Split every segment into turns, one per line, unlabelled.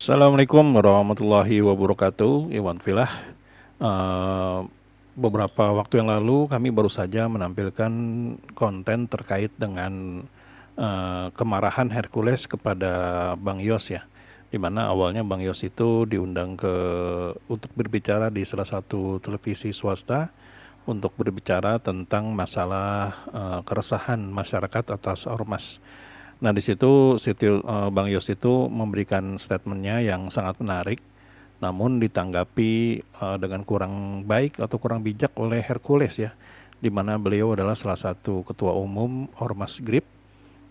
Assalamualaikum warahmatullahi wabarakatuh, Iwan Filah. Eh, Beberapa waktu yang lalu kami baru saja menampilkan konten terkait dengan kemarahan Hercules kepada Bang Yos ya. Di mana awalnya Bang Yos itu diundang untuk berbicara di salah satu televisi swasta untuk berbicara tentang masalah keresahan masyarakat atas ormas. Nah di situ Bang Yos itu memberikan statementnya yang sangat menarik, namun ditanggapi dengan kurang baik atau kurang bijak oleh Hercules ya, di mana beliau adalah salah satu ketua umum Ormas GRIP,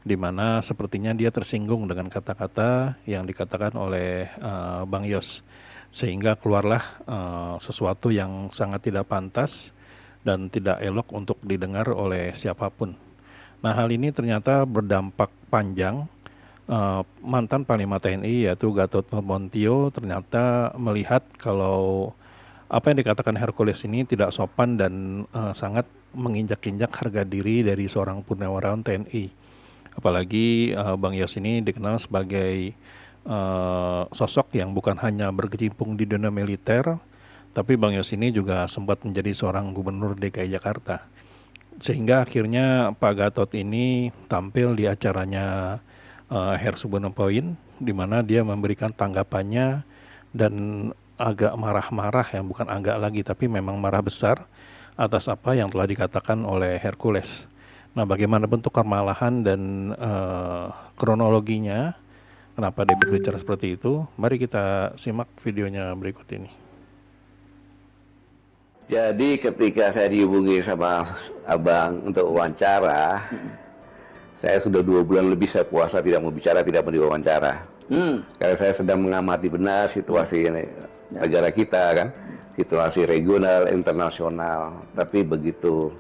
di mana sepertinya dia tersinggung dengan kata-kata yang dikatakan oleh Bang Yos, sehingga keluarlah sesuatu yang sangat tidak pantas dan tidak elok untuk didengar oleh siapapun. Nah hal ini ternyata berdampak panjang. Mantan Panglima TNI yaitu Gatot Nurmantio ternyata melihat kalau apa yang dikatakan Hercules ini tidak sopan dan sangat menginjak-injak harga diri dari seorang purnawirawan TNI. Apalagi Bang Yos ini dikenal sebagai sosok yang bukan hanya berkecimpung di dunia militer, tapi Bang Yos ini juga sempat menjadi seorang gubernur DKI Jakarta. Sehingga akhirnya Pak Gatot ini tampil di acaranya Hersubono-Point, di mana dia memberikan tanggapannya dan agak marah-marah, yang bukan agak lagi tapi memang marah besar atas apa yang telah dikatakan oleh Hercules. Nah bagaimana bentuk kemarahan dan kronologinya, kenapa dia berbicara seperti itu, mari kita simak videonya berikut ini.
Jadi ketika saya dihubungi sama abang untuk wawancara, saya sudah 2 bulan lebih saya puasa, tidak mau bicara, tidak mau diwawancara. Karena saya sedang mengamati benar situasi negara kita kan, situasi regional, internasional. Tapi begitu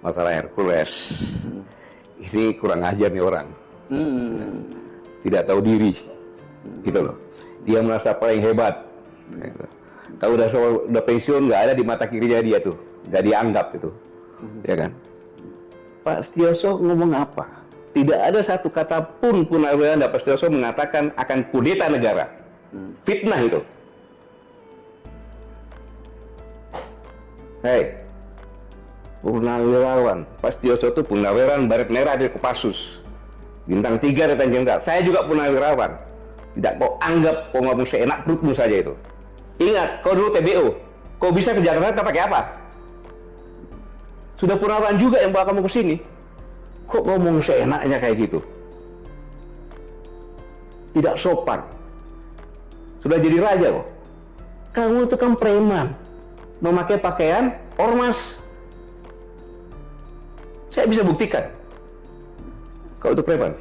masalah Hercules, ini kurang ajar nih orang, tidak tahu diri, gitu loh. Dia merasa paling hebat. Gitu. Kalau udah pensiun, nggak ada di mata kirinya dia tuh, nggak dianggap itu, ya kan? Pak Setioso ngomong apa? Tidak ada satu kata pun Purnawirawan Pak Setioso mengatakan akan kudeta negara, fitnah itu. Hei, Purnawirawan Pak Setioso itu Purnawirawan Baret Merah dari Kopassus, bintang 3 Letnan Jenderal. Saya juga Purnawirawan. Tidak kau anggap kau ngomong seenak perutmu saja itu. Ingat, kau dulu TBO, kau bisa ke Jakarta pakai apa? Sudah Purnawirawan juga yang bawa kamu ke sini. Kok ngomong seenaknya kayak gitu? Tidak sopan. Sudah jadi raja kok. Kamu itu kan preman, memakai pakaian ormas. Saya bisa buktikan. Kau itu preman.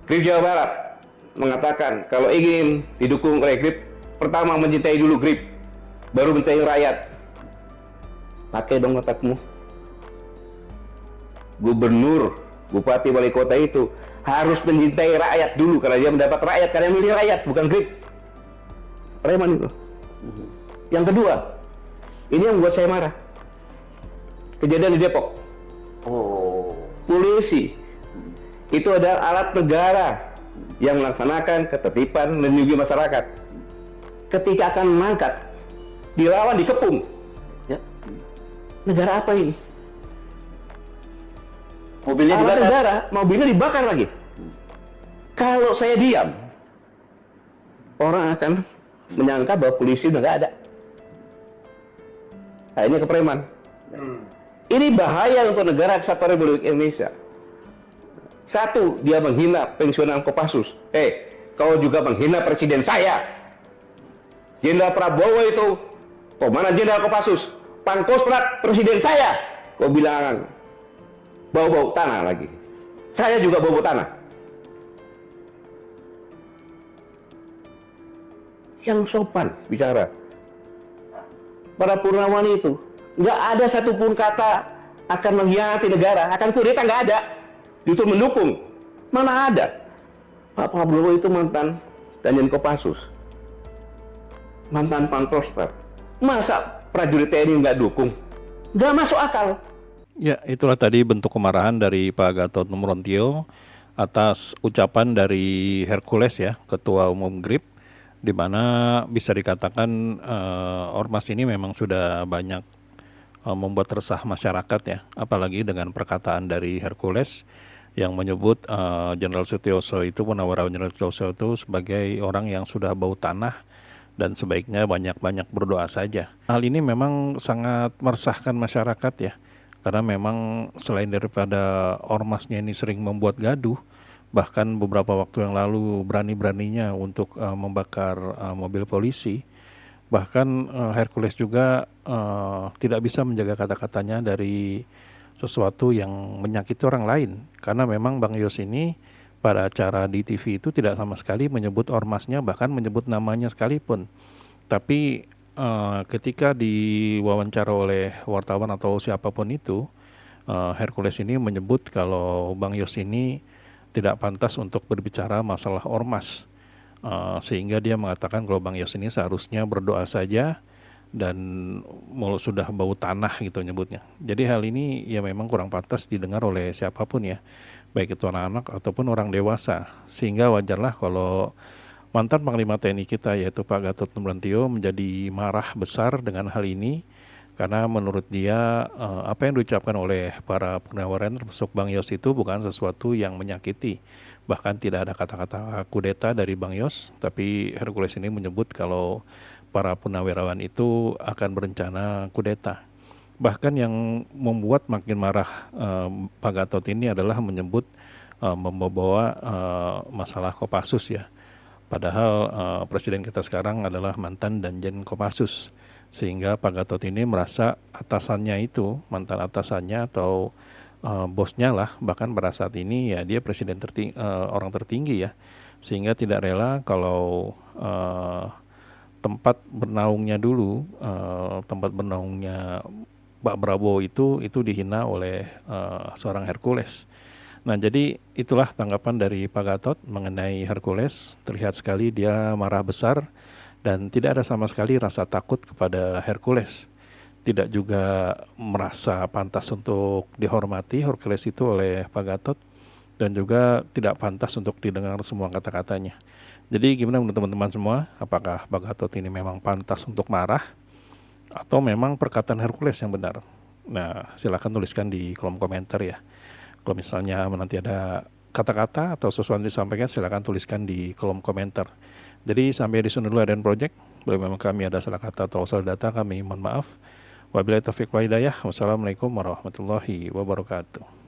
GRIP Jawa Barat mengatakan kalau ingin didukung oleh GRIP, pertama mencintai dulu GRIP, baru mencintai rakyat. Pakai dong otakmu. Gubernur, bupati, wali kota itu harus mencintai rakyat dulu, karena dia mendapat rakyat, karena yang milih rakyat, bukan GRIP. Preman itu. Yang kedua, ini yang membuat saya marah. Kejadian di Depok. Polisi itu adalah alat negara yang melaksanakan ketertiban dan melindungi masyarakat. Ketika akan mengangkat, dilawan, dikepung. Ya. Negara apa ini? Mobilnya dibakar. Negara, mobilnya dibakar lagi. Kalau saya diam, orang akan menyangka bahwa polisi udah nggak ada. Akhirnya ke preman. Ini bahaya untuk negara kesatuan Republik Indonesia. Satu, dia menghina pensiunan Kopassus. Kau juga menghina presiden saya. Jenderal Prabowo itu komandan Jenderal Kopassus, Pangkostrat presiden saya. Kau bilang bau-bau tanah lagi. Saya juga bau-bau tanah. Yang sopan bicara. Para Purnawan itu nggak ada satupun kata akan mengkhianati negara, akan kudeta, nggak ada. Justru mendukung. Mana ada? Pak Prabowo itu mantan Danjen Kopassus, mantan Pangkostrat. Masa prajurit TNI nggak dukung? Nggak masuk akal.
Ya, itulah tadi bentuk kemarahan dari Pak Gatot Nurmantio atas ucapan dari Hercules ya, Ketua Umum GRIP, di mana bisa dikatakan ormas ini memang sudah banyak membuat resah masyarakat ya, apalagi dengan perkataan dari Hercules yang menyebut Jenderal Sutioso itu, Purnawirawan Jenderal Sutioso itu sebagai orang yang sudah bau tanah dan sebaiknya banyak-banyak berdoa saja. Hal ini memang sangat meresahkan masyarakat ya, karena memang selain daripada ormasnya ini sering membuat gaduh, bahkan beberapa waktu yang lalu berani-beraninya untuk membakar mobil polisi. Bahkan Hercules juga tidak bisa menjaga kata-katanya dari sesuatu yang menyakiti orang lain. Karena memang Bang Yos ini pada acara di TV itu tidak sama sekali menyebut ormasnya, bahkan menyebut namanya sekalipun. Tapi ketika diwawancara oleh wartawan atau siapapun itu, Hercules ini menyebut kalau Bang Yos ini tidak pantas untuk berbicara masalah ormas. Sehingga dia mengatakan kalau Bang Yos ini seharusnya berdoa saja dan mulut sudah bau tanah gitu nyebutnya. Jadi hal ini ya memang kurang pantas didengar oleh siapapun ya, baik itu anak-anak ataupun orang dewasa. Sehingga wajarlah kalau mantan Panglima TNI kita yaitu Pak Gatot Nurmantio menjadi marah besar dengan hal ini, karena menurut dia apa yang diucapkan oleh para purnawirawan termasuk Bang Yos itu bukan sesuatu yang menyakiti. Bahkan tidak ada kata-kata kudeta dari Bang Yos, tapi Hercules ini menyebut kalau para purnawirawan itu akan berencana kudeta. Bahkan yang membuat makin marah Pak Gatot ini adalah menyebut membawa masalah Kopassus ya. Padahal presiden kita sekarang adalah mantan Danjen Kopassus. Sehingga Pak Gatot ini merasa atasannya itu, mantan atasannya atau bosnya lah, bahkan pada saat ini ya dia presiden orang tertinggi ya, sehingga tidak rela kalau tempat bernaungnya dulu, tempat bernaungnya Pak Prabowo itu dihina oleh seorang Hercules. Nah jadi itulah tanggapan dari Pak Gatot mengenai Hercules. Terlihat sekali dia marah besar dan tidak ada sama sekali rasa takut kepada Hercules. Tidak juga merasa pantas untuk dihormati Hercules itu oleh Pak Gatot, dan juga tidak pantas untuk didengar semua kata-katanya. Jadi gimana menurut teman-teman semua? Apakah Pak Gatot ini memang pantas untuk marah atau memang perkataan Hercules yang benar? Nah, silakan tuliskan di kolom komentar ya. Kalau misalnya nanti ada kata-kata atau sesuatu yang disampaikan, silakan tuliskan di kolom komentar. Jadi sampai di sini dulu ADN Project. Bila memang kami ada salah kata atau salah data, kami mohon maaf. Wabillahi taufiq wal hidayah. Wassalamualaikum warahmatullahi wabarakatuh.